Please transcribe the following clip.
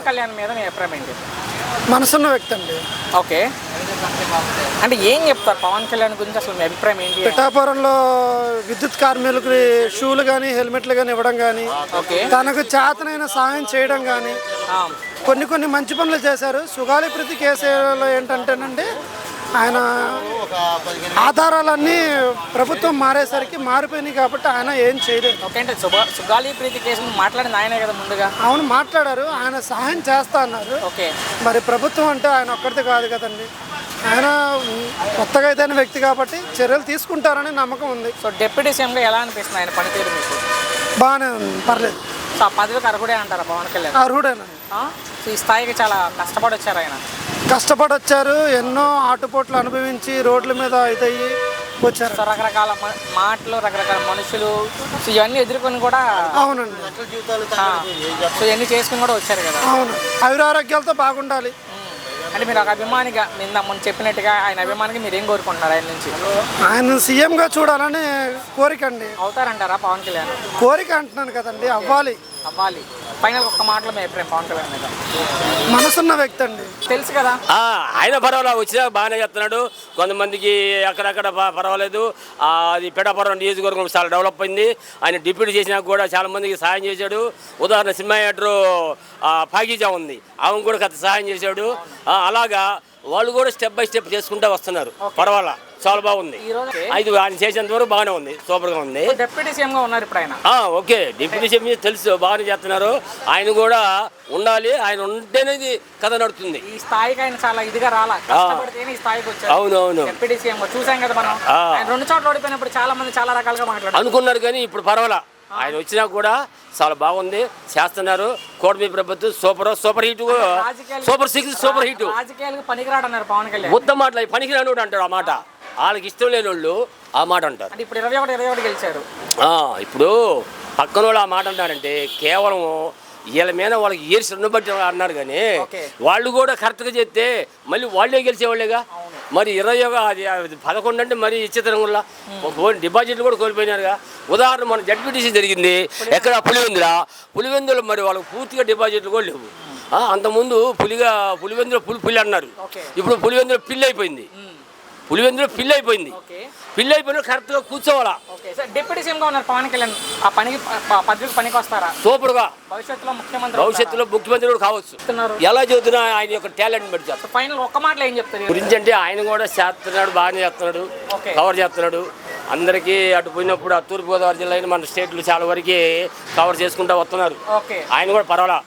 కళ్యాణ్ మీద మీ అభిప్రాయం ఏంటి? మనసున్న వ్యక్తి అండి. ఓకే, అంటే ఏం చెప్తారు పవన్ కళ్యాణ్ గురించి, అసలు మీ అభిప్రాయం ఏంటి? పిఠాపురంలో విద్యుత్ కార్మికులకు షూలు కానీ హెల్మెట్లు కానీ ఇవ్వడం కానీ, ఓకే, తనకు చేతనైన సహాయం చేయడం కానీ కొన్ని మంచి పనులు చేశారు. సుగాలి ప్రీతి కేసులో ఏంటంటేనండి, ఆయన ఆధారాలన్నీ ప్రభుత్వం మారేసరికి మారిపోయినాయి కాబట్టి ఆయన ఏం చేయలేదు. ఓకే, అంటే సుగాలి ప్రీతి కేసు మాట్లాడింది ఆయనే కదా ముందుగా? అవును, మాట్లాడారు. ఆయన సహాయం చేస్తా అన్నారు. ఓకే, మరి ప్రభుత్వం అంటే ఆయన ఒక్కడితే కాదు కదండి. ఆయన కొత్తగా ఏదైన వ్యక్తి కాబట్టి చర్యలు తీసుకుంటారని నమ్మకం ఉంది. సో డిప్యూటీ సీఎంగా ఎలా అనిపిస్తుంది ఆయన పనితీరు మీకు? బాగానే ఉంది, పర్లేదు. సో ఆ పదవికి అర్హుడే అంటారా పవన్ కళ్యాణ్? అర్హుడేనండి. సో ఈ స్థాయికి చాలా కష్టపడి వచ్చారు ఆయన. కష్టపడి వచ్చారు, ఎన్నో ఆటుపోట్లు అనుభవించి రోడ్ల మీద ఇదయ్యి వచ్చారు. సో రకరకాల మాటలు, రకరకాల మనుషులు, సో ఇవన్నీ ఎదుర్కొని కూడా, అవునండి, సో ఇవన్నీ చేసుకుని కూడా వచ్చారు కదా. అవును, ఆయురారోగ్యాలతో బాగుండాలి. అంటే మీరు ఒక అభిమానిగా నిన్న మొన్న చెప్పినట్టుగా ఆయన అభిమానికి మీరు ఏం కోరుకుంటున్నారు ఆయన నుంచి? ఆయన సీఎంగా చూడాలని కోరిక అండి. అవుతారంటారా పవన్ కళ్యాణ్? కోరిక అంటున్నాను కదండి, అవ్వాలి. ఫైనల్ ఒక్క మాటలో మీ అభిప్రాయం పవన్ కళ్యాణ్ మీద? మనసున్న వ్యక్తి అండి, తెలుసు కదా. ఆయన పర్వాలేదు, వచ్చినా బాగానే చేస్తున్నాడు. కొంతమందికి అక్కడక్కడ పర్వాలేదు. అది పిఠాపురం నియోజకవర్గం చాలా డెవలప్ అయింది. ఆయన డిప్యూటీ చేసినా కూడా చాలా మందికి సహాయం చేశాడు. ఉదాహరణ సినిమాయాటర్ పాకీజా ఉంది, ఆమె కూడా కొంత సహాయం చేశాడు. అలాగా వాళ్ళు కూడా స్టెప్ బై స్టెప్ చేసుకుంటూ వస్తున్నారు. పర్వాలా, చాలా బాగుంది. ఇది ఆయన చేసేంత వరకు బాగానే ఉంది, సూపర్గా ఉంది. డిప్యూటీ సీఎంగా ఉన్నారు ఇప్పుడు ఆయన. ఓకే, డిప్యూటీ సీఎం తెలుసు, బాగానే చేస్తున్నారు. ఆయన కూడా ఉండాలి, ఆయన ఉంటేనే ఇది కథ నడుతుంది. ఈ స్థాయికి ఆయన చాలా ఇదిగా రాలా, కష్టపడితేనే ఈ స్థాయికి వచ్చారు. అవునవును, డిప్యూటీ సీఎం చూసాం కదా మనం. ఆయన 2 చోట్ల ఓడిపోయినప్పుడు చాలా మంది చాలా రకాలుగా మాట్లాడారు అనుకున్నారు, కానీ ఇప్పుడు పర్వాలా. ఆయన వచ్చినా కూడా చాలా బాగుంది, చేస్తున్నారు. కూటమి ప్రభుత్వం super hit, super 6 super hit. రాజకీయాలకు పనికిరాడు అన్నారు పవన్ కళ్యాణ్. మొత్తం మాటలు పనికిరాడు అంటాడు. ఆ మాట వాళ్ళకి ఇష్టం లేని వాళ్ళు ఆ మాట అంటారు. అంటే ఇప్పుడు 21 గెలిచారు. ఇప్పుడు పక్కన వాళ్ళు ఆ మాట అంటారంటే కేవలం వీళ్ళ మీద వాళ్ళకి ఇయర్స్ బట్టి అన్నారు, కానీ వాళ్ళు కూడా కరెక్ట్గా చేస్తే మళ్ళీ వాళ్ళే గెలిచేవాళ్ళేగా. మరి 11 అంటే మరి విచిత్రం వల్ల డిపాజిట్లు కూడా కోల్పోయినారుగా. ఉదాహరణ మన జడ్పీటీసీ జరిగింది ఎక్కడ పులివెందులు, మరి వాళ్ళకి పూర్తిగా డిపాజిట్లు కూడా లేవు. అంతకుముందు పులివెందులో పులి అన్నారు, ఇప్పుడు పులివెందులో పిల్లి అయిపోయింది. పిల్లి అయిపోయిన కరెక్ట్గా కూర్చోవాలా. డిప్యూటీ సీఎంగా ఉన్నారు పవన్ కళ్యాణ్, ఆ పదవికి పనికి వస్తారా? సూపర్గా, భవిష్యత్తులో ముఖ్యమంత్రి కూడా కావచ్చు. ఎలా చెబుతున్నా ఆయన యొక్క టాలెంట్ బట్టి చెప్తారు. ఫైనల్ ఒక్క మాటలో ఏం చెప్తారు గురించి అంటే ఆయన కూడా చేస్తున్నాడు, బాగానే చేస్తున్నాడు, కవర్ చేస్తున్నాడు. అందరికీ అటు పోయినప్పుడు ఆ తూర్పుగోదావరి జిల్లా మన స్టేట్లు చాలా వరకు కవర్ చేసుకుంటూ వస్తున్నారు. ఆయన కూడా పర్వాలా.